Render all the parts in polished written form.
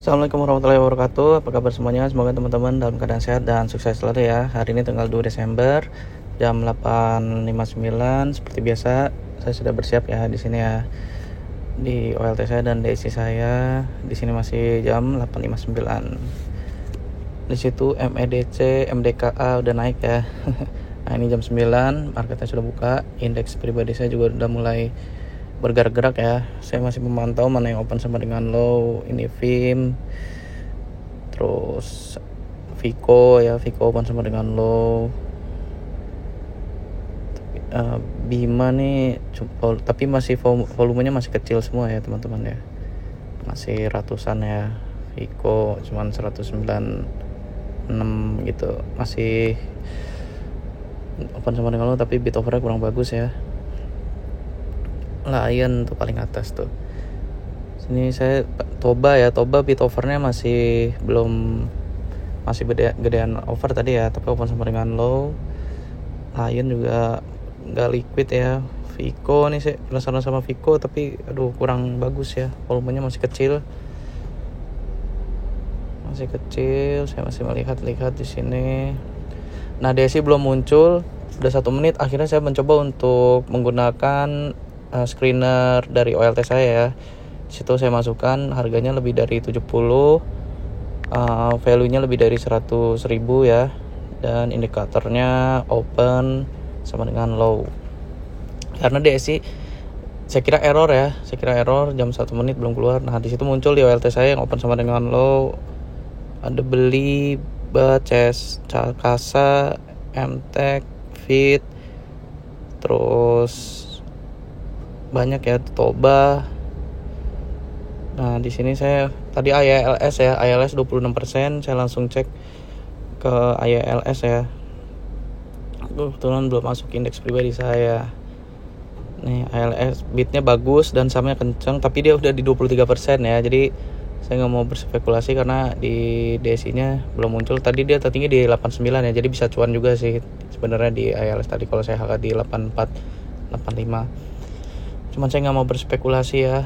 Assalamualaikum warahmatullahi wabarakatuh. Apa kabar semuanya? Semoga teman-teman dalam keadaan sehat dan sukses selalu ya. Hari ini tanggal 2 Desember jam 8.59. Seperti biasa, saya sudah bersiap ya di sini ya. Di OLT saya dan DSI saya di sini masih jam 8.59. Di situ MEDC, MDKA udah naik ya. Nah, ini jam 9, marketnya sudah buka. Indeks pribadi saya juga udah mulai bergerak-gerak ya. Saya masih memantau mana yang open sama dengan low. Ini VIM, terus Vico ya, Vico open sama dengan low. Bima nih tapi masih volumenya masih kecil semua ya teman-teman ya, masih ratusan ya. Vico cuman 196 gitu, masih open sama dengan low tapi bid overnya kurang bagus ya. Lion tuh paling atas tuh. Sini saya Toba bid overnya masih gedean over tadi ya, tapi open sama dengan low. Lion juga nggak liquid ya. Vico nih saya penasaran sama Vico, tapi kurang bagus ya, volumenya masih kecil. Saya masih melihat di sini. Nah, DSI belum muncul, udah 1 menit. Akhirnya saya mencoba untuk menggunakan screener dari OLT saya ya. Situ saya masukkan harganya lebih dari 70, value-nya lebih dari 100.000 ya, dan indikatornya open sama dengan low. Karena DSI saya kira error jam 1 menit belum keluar. Nah, di situ muncul di OLT saya yang open sama dengan low. Ada beli Baces, Calcasa, MTEK, Fit, terus banyak ya, Toba. Nah, di sini saya tadi ILS 26%, saya langsung cek ke ILS ya. Kebetulan belum masuk indeks pribadi saya. Nih, ILS bidnya bagus dan sahamnya kenceng, tapi dia udah di 23% ya. Jadi saya nggak mau berspekulasi karena di DSI-nya belum muncul. Tadi dia tertinggi di 89 ya, jadi bisa cuan juga sih sebenarnya di ILS tadi kalau saya HK di 84, 85. Cuman saya nggak mau berspekulasi ya.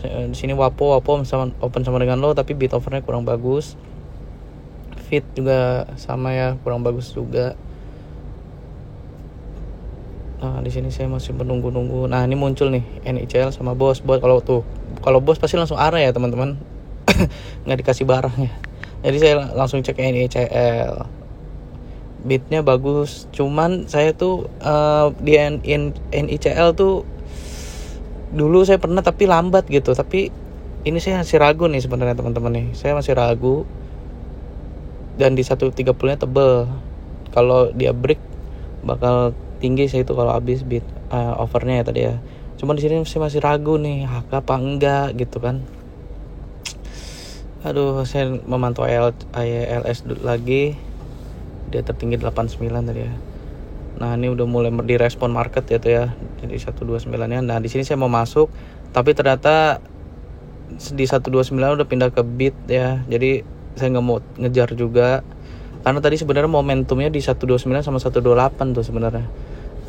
Di sini Wapo sama open sama dengan low, tapi bid overnya kurang bagus. Fit juga sama ya, kurang bagus juga. Nah, di sini saya masih menunggu. Nah, ini muncul nih NICL sama BOS. Kalau BOS pasti langsung arah ya teman-teman. Nggak dikasih barang ya. Jadi saya langsung cek NICL. Bidnya bagus. Cuman saya tuh di NICL tuh dulu saya pernah tapi lambat gitu. Tapi ini saya masih ragu nih sebenarnya teman-teman nih. Saya masih ragu. Dan di 130-nya tebel. Kalau dia break bakal tinggi saya itu kalau habis bid overnya ya tadi ya. Cuman di sini saya masih ragu nih, HK apa enggak gitu kan. Saya memantau ILS lagi. Dia tertinggi 89 tadi ya. Nah, ini udah mulai direspon market ya tuh ya. Jadi 129-nya. Nah, di sini saya mau masuk, tapi ternyata di 129 udah pindah ke bid ya. Jadi saya nggak mau ngejar juga. Karena tadi sebenarnya momentumnya di 129 sama 128 tuh sebenarnya.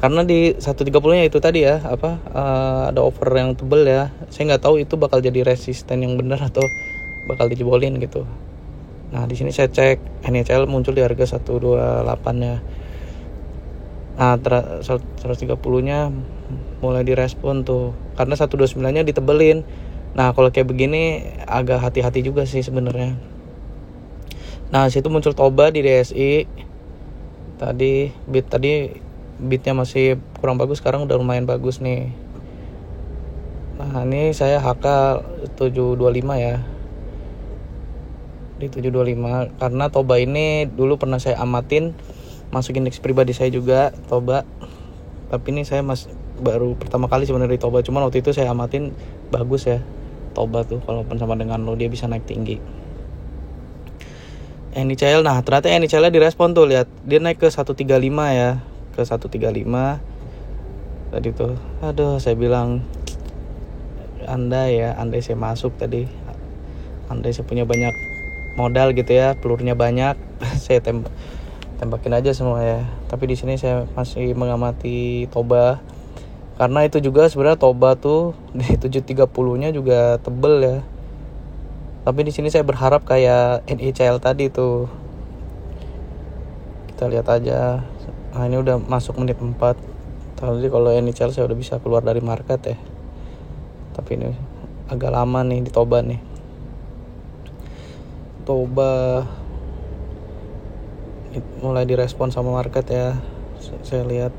Karena di 130-nya itu tadi ya, ada over yang tebel ya. Saya nggak tahu itu bakal jadi resisten yang benar atau bakal dijebolin gitu. Nah, di sini saya cek NICL muncul di harga 128-nya. Nah, 130-nya mulai direspon tuh. Karena 129-nya ditebelin. Nah, kalau kayak begini agak hati-hati juga sih sebenarnya. Nah, situ muncul Toba di DSI. Tadi bidnya masih kurang bagus, sekarang udah lumayan bagus nih. Nah, ini saya HK 725 ya. Di 725 karena Toba ini dulu pernah saya amatin, masuk indeks pribadi saya juga Toba. Tapi ini saya baru pertama kali sebenarnya di Toba. Cuman waktu itu saya amatin bagus ya Toba tuh, kalau sama dengan lo dia bisa naik tinggi. NICL, nah ternyata NICL direspon tuh, lihat dia naik ke 135 ya, ke 135 tadi tuh. Saya bilang andai saya masuk tadi, andai saya punya banyak modal gitu ya, pelurnya banyak, saya tembakin aja semua ya. Tapi di sini saya masih mengamati Toba, karena itu juga sebenarnya Toba tuh di 730-nya juga tebel ya. Tapi di sini saya berharap kayak NHL tadi tuh. Kita lihat aja. Nah, ini udah masuk menit 4. Tadi kalau NHL saya udah bisa keluar dari market ya. Tapi ini agak lama nih di Toba nih. Toba mulai direspon sama market ya. Saya lihat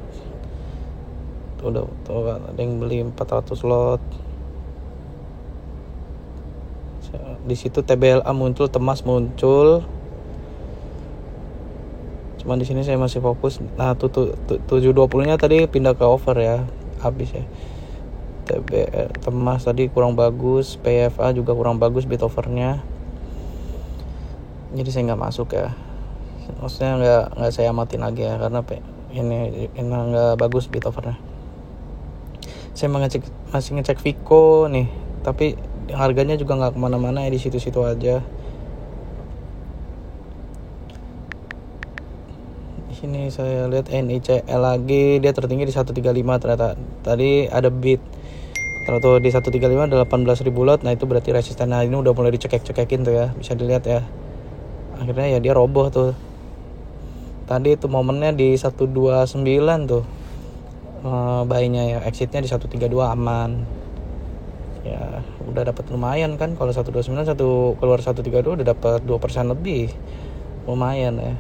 tuh ada yang beli 400 lot. Di situ TBLA muncul, Temas muncul. Cuman di sini saya masih fokus. Nah, 720-nya tadi pindah ke over ya. Habis ya. Temas tadi kurang bagus, PFA juga kurang bagus bid overnya. Jadi saya nggak masuk ya. Maksudnya nggak saya amatin lagi ya, karena ini nggak bagus bid overnya. Saya masih ngecek Vico nih, tapi harganya juga nggak kemana-mana ya, di situ-situ aja. Di sini saya lihat NICL lagi, dia tertinggi di 135 ternyata. Tadi ada bid. Kalau di 135 ada 18.000 lot, nah itu berarti resisten. Nah, ini udah mulai dicekek-cekekin tuh ya, bisa dilihat ya. Akhirnya ya dia roboh tuh. Tadi itu momennya di 129 tuh. Buy-nya ya, exitnya di 132 aman. Ya, udah dapat lumayan kan. Kalau 129 keluar 132 udah dapat 2% lebih. Lumayan ya.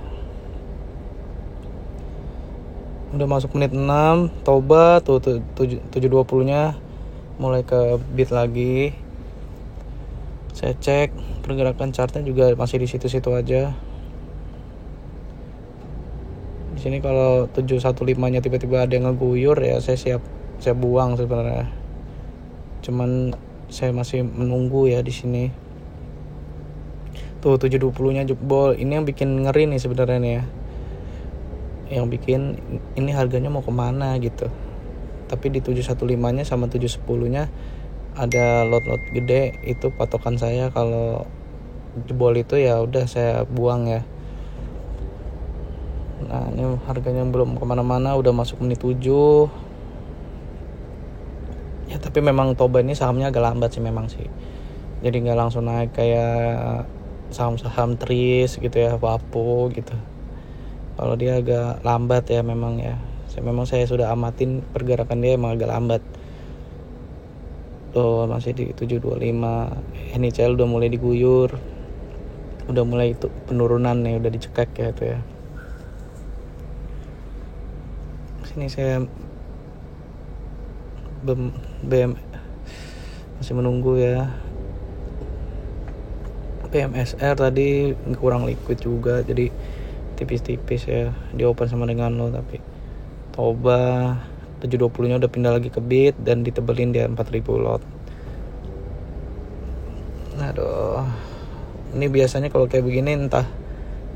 Udah masuk menit 6, Toba tuh 720-nya mulai ke bid lagi. Saya cek pergerakan chartnya juga masih di situ-situ aja. Di sini kalau 715-nya tiba-tiba ada yang ngeguyur ya, saya buang sebenarnya. Cuman saya masih menunggu ya di sini. Tuh 720-nya jebol. Ini yang bikin ngeri nih sebenarnya nih ya. Yang bikin ini harganya mau kemana gitu. Tapi di 715-nya sama 710-nya ada lot-lot gede, itu patokan saya. Kalau jebol itu ya udah saya buang ya. Nah, ini harganya belum kemana-mana, udah masuk menit 7 ya. Tapi memang Toba ini sahamnya agak lambat sih memang sih, jadi nggak langsung naik kayak saham-saham Tris gitu ya, Wapo gitu. Kalau dia agak lambat ya memang ya. Saya sudah amatin pergerakan dia emang agak lambat. Tuh masih di 725. NICL udah mulai diguyur. Udah mulai itu penurunan nih, udah dicekek ya itu ya. Sini saya BM masih menunggu ya. PMSR tadi kurang liquid juga, jadi tipis-tipis ya, di open sama dengan lo. Tapi Toba 720-nya udah pindah lagi ke bid dan ditebelin dia 4.000 lot. Aduh, ini biasanya kalau kayak begini entah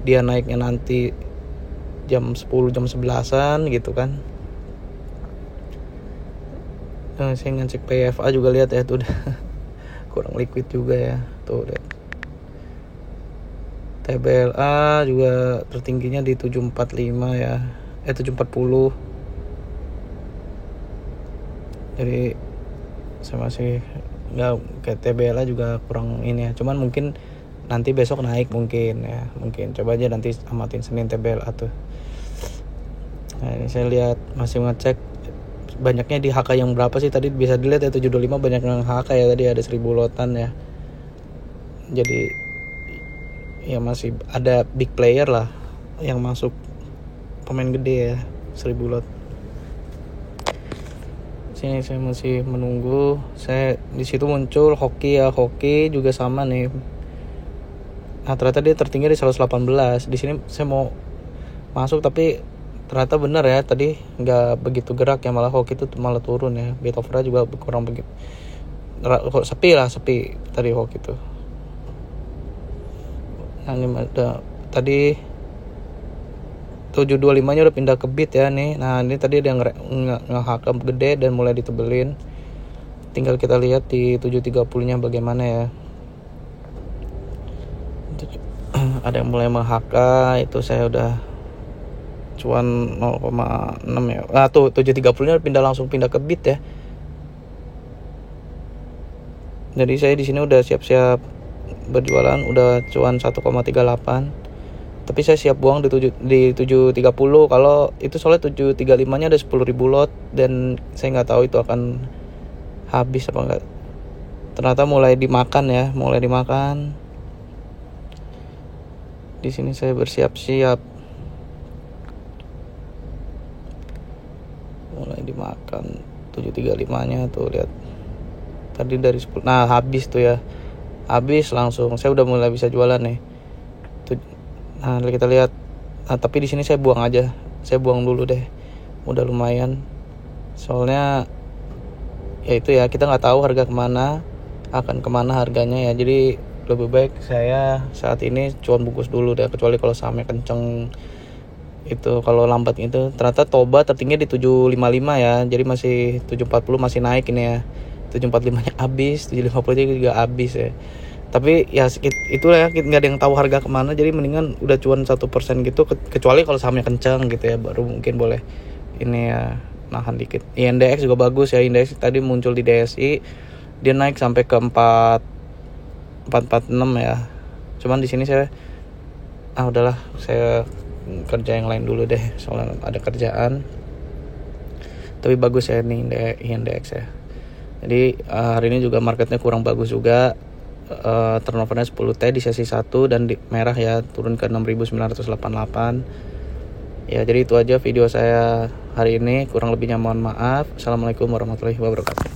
dia naiknya nanti jam 10, jam 11-an gitu kan. Nah, saya ngecek PFA juga, lihat ya tuh udah kurang liquid juga ya. Tuh lihat. TBLA juga tertingginya di 745 ya. 740. Jadi saya masih nggak, kayak TBLA juga kurang ini ya. Cuman mungkin nanti besok naik mungkin ya. Mungkin coba aja nanti amatin Senin TBLA tuh. Nah, ini saya lihat masih ngecek banyaknya di HK yang berapa sih tadi, bisa dilihat ya 725 banyak yang HK ya, tadi ada 1000 lotan ya. Jadi ya masih ada big player lah yang masuk, pemain gede ya, 1000 lot. Sini saya masih menunggu. Saya di situ muncul hoki ya, hoki juga sama nih. Nah, ternyata dia tertinggi di 118. Di sini saya mau masuk tapi ternyata benar ya, tadi nggak begitu gerak ya, malah hoki itu malah turun ya. Bid overnya juga kurang begitu, sepi tadi hoki itu. Nah, ini ada tadi 725-nya udah pindah ke bid ya nih. Nah, ini tadi ada yang nge-hakam gede dan mulai ditebelin. Tinggal kita lihat di 730-nya bagaimana ya. Ada yang mulai meng-HK, itu saya udah cuan 0,6 ya. Nah, tuh 730-nya langsung pindah ke bid ya. Jadi saya di sini udah siap-siap berjualan udah cuan 1,38. Tapi saya siap buang di 7.30. Kalau itu soalnya 7.35 nya ada 10.000 lot dan saya nggak tahu itu akan habis apa enggak. Ternyata mulai dimakan. Di sini saya bersiap-siap. Mulai dimakan 7.35-nya tuh, lihat. Tadi dari 10. Nah, habis tuh ya. Habis langsung. Saya udah mulai bisa jualan nih. Nah, kita lihat. Nah, tapi di sini saya buang aja. Saya buang dulu deh. Udah lumayan. Soalnya ya itu ya, kita nggak tahu harga akan kemana harganya ya. Jadi lebih baik saya saat ini cuan bungkus dulu deh, kecuali kalau sahamnya kenceng itu. Kalau lambat itu ternyata Toba tertinggi di 755 ya, jadi masih 740 masih naik ini ya. 745 nya habis, 750 juga habis ya. Tapi ya itulah ya, nggak ada yang tahu harga kemana, jadi mendingan udah cuan 1% gitu, kecuali kalau sahamnya kenceng gitu ya, baru mungkin boleh ini ya nahan dikit. INDX juga bagus ya. INDX tadi muncul di DSI, dia naik sampai ke 446 ya. Cuman di sini saya udahlah, saya kerja yang lain dulu deh, soalnya ada kerjaan. Tapi bagus ya nih INDX ya. Jadi hari ini juga marketnya kurang bagus juga. Turnovernya 10T di sesi 1 dan di merah ya, turun ke 6.988. Ya, jadi itu aja video saya hari ini, kurang lebihnya mohon maaf. Assalamualaikum warahmatullahi wabarakatuh.